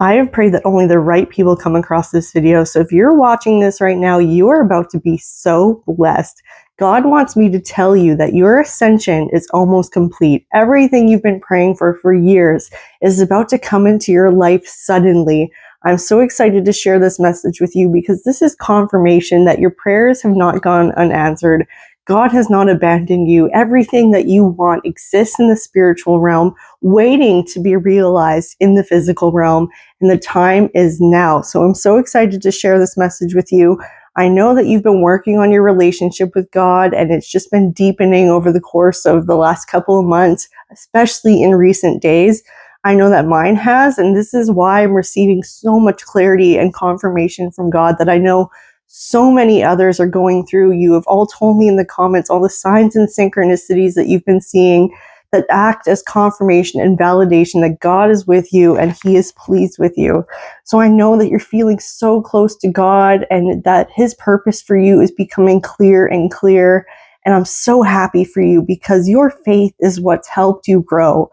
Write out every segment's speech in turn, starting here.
I have prayed that only the right people come across this video. So if you're watching this right now, you are about to be so blessed. God wants me to tell you that your ascension is almost complete. Everything you've been praying for years is about to come into your life suddenly. I'm so excited to share this message with you because this is confirmation that your prayers have not gone unanswered. God has not abandoned you. Everything that you want exists in the spiritual realm, waiting to be realized in the physical realm. And the time is now. So I'm so excited to share this message with you. I know that you've been working on your relationship with God, and it's just been deepening over the course of the last couple of months, especially in recent days. I know that mine has, and this is why I'm receiving so much clarity and confirmation from God that I know so many others are going through. You have all told me in the comments all the signs and synchronicities that you've been seeing that act as confirmation and validation that God is with you and He is pleased with you. So I know that you're feeling so close to God and that His purpose for you is becoming clear and clear. And I'm so happy for you because your faith is what's helped you grow.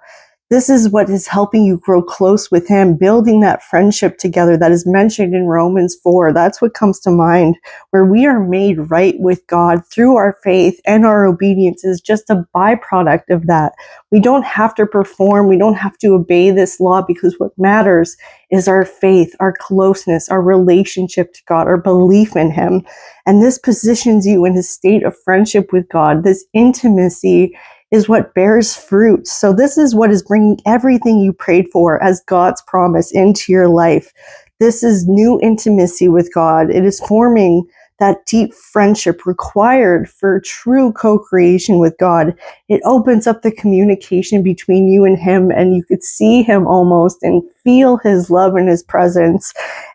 This is what is helping you grow close with Him, building that friendship together that is mentioned in Romans 4. That's what comes to mind, where we are made right with God through our faith, and our obedience is just a byproduct of that. We don't have to perform. We don't have to obey this law, because what matters is our faith, our closeness, our relationship to God, our belief in Him. And this positions you in a state of friendship with God. This intimacy is what bears fruit. So this is what is bringing everything you prayed for as God's promise into your life. This is new intimacy with God. It is forming that deep friendship required for true co-creation with God. It opens up the communication between you and Him, and you could see Him almost and feel His love and His presence.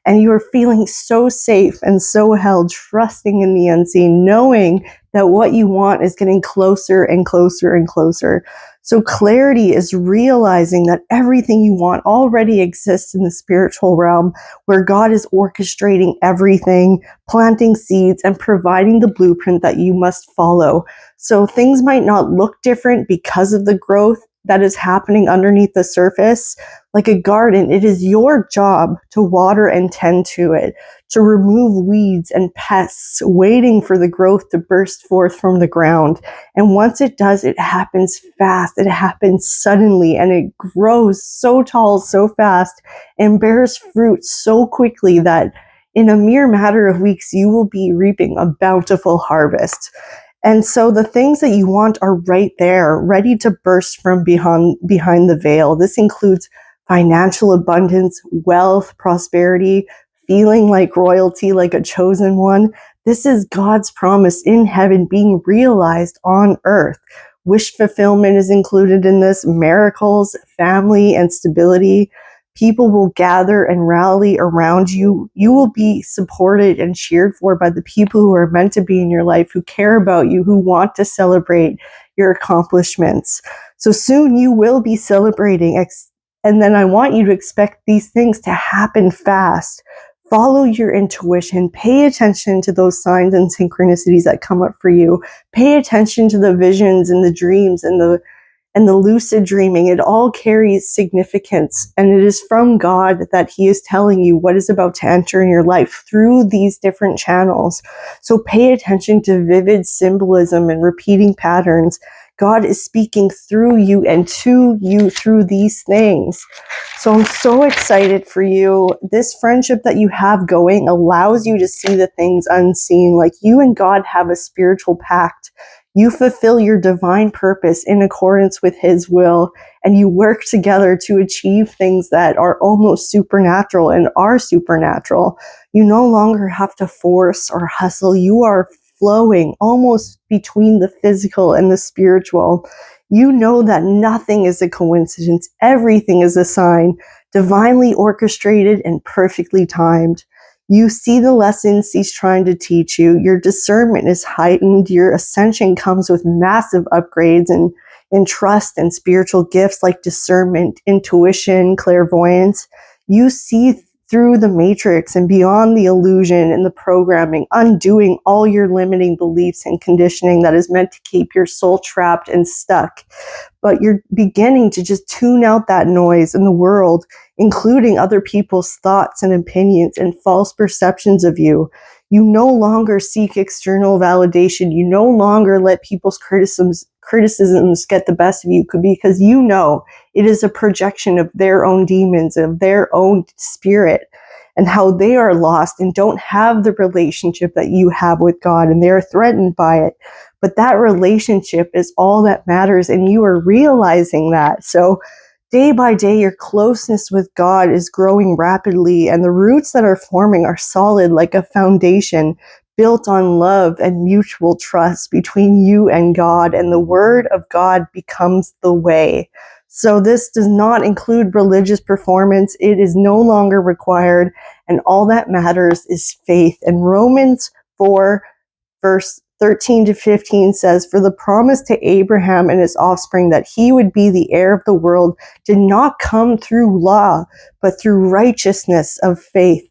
And you are feeling so safe and so held, trusting in the unseen, knowing that what you want is getting closer and closer and closer. So clarity is realizing that everything you want already exists in the spiritual realm, where God is orchestrating everything, planting seeds, and providing the blueprint that you must follow. So things might not look different because of the growth that is happening underneath the surface. Like a garden, it is your job to water and tend to it, to remove weeds and pests, waiting for the growth to burst forth from the ground. And once it does, it happens fast. It happens suddenly, and it grows so tall, so fast, and bears fruit so quickly that in a mere matter of weeks, you will be reaping a bountiful harvest. And so the things that you want are right there, ready to burst from behind the veil. This includes financial abundance, wealth, prosperity, feeling like royalty, like a chosen one. This is God's promise in heaven being realized on earth. Wish fulfillment is included in this, miracles, family, and stability. People will gather and rally around you. You will be supported and cheered for by the people who are meant to be in your life, who care about you, who want to celebrate your accomplishments. So soon you will be celebrating. And then I want you to expect these things to happen fast. Follow your intuition. Pay attention to those signs and synchronicities that come up for you. Pay attention to the visions and the dreams and the lucid dreaming. It all carries significance, and it is from God that He is telling you what is about to enter in your life through these different channels. So pay attention to vivid symbolism and repeating patterns. God is speaking through you and to you through these things. So I'm so excited for you. This friendship that you have going allows you to see the things unseen. Like, you and God have a spiritual pact. You fulfill your divine purpose in accordance with His will, and you work together to achieve things that are almost supernatural and are supernatural. You no longer have to force or hustle. You are flowing almost between the physical and the spiritual. You know that nothing is a coincidence. Everything is a sign, divinely orchestrated and perfectly timed. You see the lessons He's trying to teach you. Your discernment is heightened. Your ascension comes with massive upgrades in trust and spiritual gifts like discernment, intuition, clairvoyance. You see through the matrix and beyond the illusion and the programming, undoing all your limiting beliefs and conditioning that is meant to keep your soul trapped and stuck. But you're beginning to just tune out that noise in the world, including other people's thoughts and opinions and false perceptions of you. You no longer seek external validation. You no longer let people's criticisms get the best of you, because you know it is a projection of their own demons, of their own spirit, and how they are lost and don't have the relationship that you have with God, and they're threatened by it. But that relationship is all that matters, and you are realizing that. So day by day, your closeness with God is growing rapidly, and the roots that are forming are solid like a foundation built on love and mutual trust between you and God, and the word of God becomes the way. So this does not include religious performance. It is no longer required, and all that matters is faith. And Romans 4, verse 13 to 15 says, "For the promise to Abraham and his offspring that he would be the heir of the world did not come through law, but through righteousness of faith.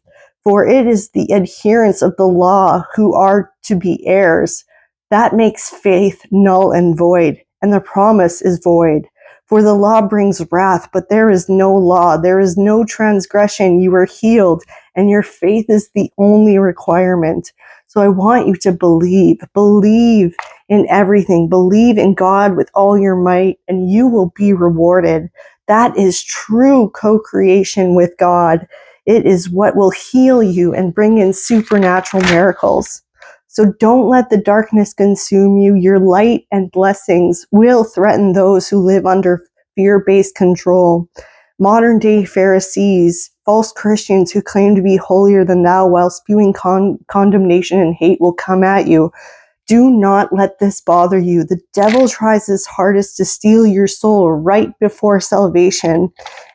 For it is the adherents of the law who are to be heirs. That makes faith null and void, and the promise is void. For the law brings wrath, but there is no law. There is no transgression. You are healed, and your faith is the only requirement." So I want you to believe in everything. Believe in God with all your might, and you will be rewarded. That is true co-creation with God. It is what will heal you and bring in supernatural miracles. So don't let the darkness consume you. Your light and blessings will threaten those who live under fear-based control. Modern day Pharisees, false Christians who claim to be holier than thou while spewing condemnation and hate will come at you. Do not let this bother you. The devil tries his hardest to steal your soul right before salvation,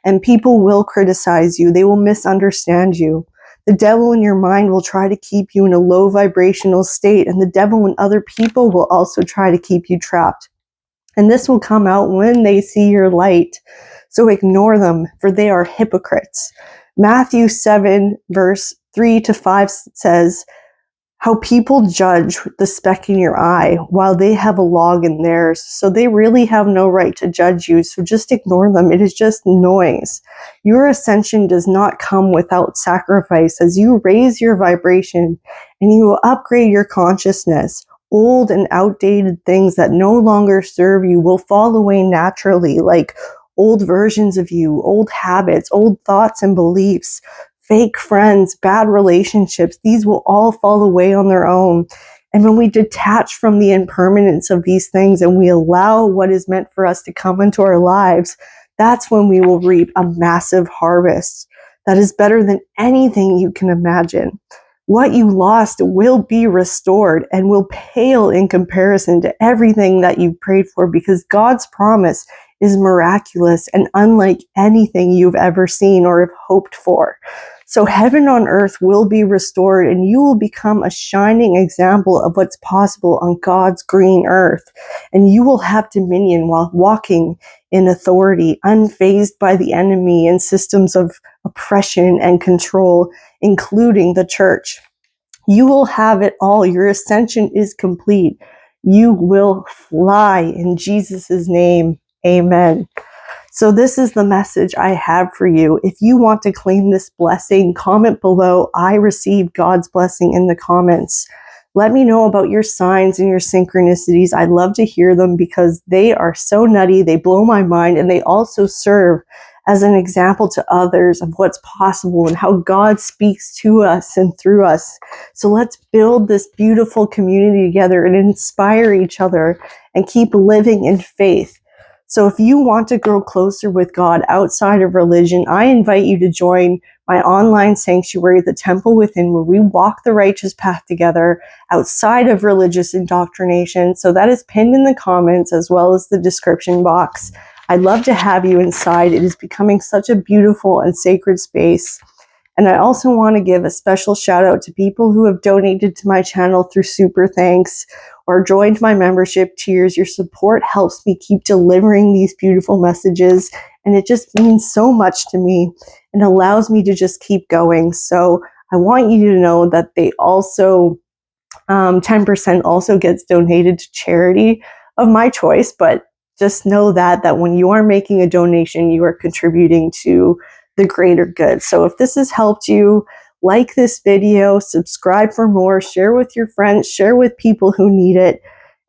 and people will criticize you. They will misunderstand you. The devil in your mind will try to keep you in a low vibrational state, and the devil and other people will also try to keep you trapped. And this will come out when they see your light. So ignore them, for they are hypocrites. Matthew 7, verse 3 to 5 says, "How people judge the speck in your eye while they have a log in theirs. So they really have no right to judge you. So just ignore them. It is just noise. Your ascension does not come without sacrifice. As you raise your vibration and you will upgrade your consciousness, old and outdated things that no longer serve you will fall away naturally, like old versions of you, old habits, old thoughts and beliefs, fake friends, bad relationships. These will all fall away on their own. And when we detach from the impermanence of these things and we allow what is meant for us to come into our lives, that's when we will reap a massive harvest that is better than anything you can imagine. What you lost will be restored and will pale in comparison to everything that you prayed for, because God's promise is miraculous and unlike anything you've ever seen or have hoped for. So heaven on earth will be restored, and you will become a shining example of what's possible on God's green earth. And you will have dominion while walking in authority, unfazed by the enemy and systems of oppression and control, including the church. You will have it all. Your ascension is complete. You will fly in Jesus' name. Amen. So this is the message I have for you. If you want to claim this blessing, comment below, "I received God's blessing," in the comments. Let me know about your signs and your synchronicities. I love to hear them because they are so nutty. They blow my mind, and they also serve as an example to others of what's possible and how God speaks to us and through us. So let's build this beautiful community together and inspire each other and keep living in faith. So if you want to grow closer with God outside of religion, I invite you to join my online sanctuary, The Temple Within, where we walk the righteous path together outside of religious indoctrination. So that is pinned in the comments as well as the description box. I'd love to have you inside. It is becoming such a beautiful and sacred space. And I also want to give a special shout out to people who have donated to my channel through Super Thanks or joined my membership tiers. Your support helps me keep delivering these beautiful messages, and it just means so much to me. and allows me to just keep going. So I want you to know that they also 10% also gets donated to charity of my choice, but just know that when you are making a donation, you are contributing to the greater good. So if this has helped you, like this video, subscribe for more, share with your friends, share with people who need it.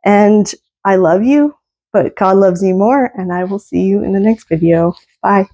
And I love you, but God loves you more, and I will see you in the next video. Bye.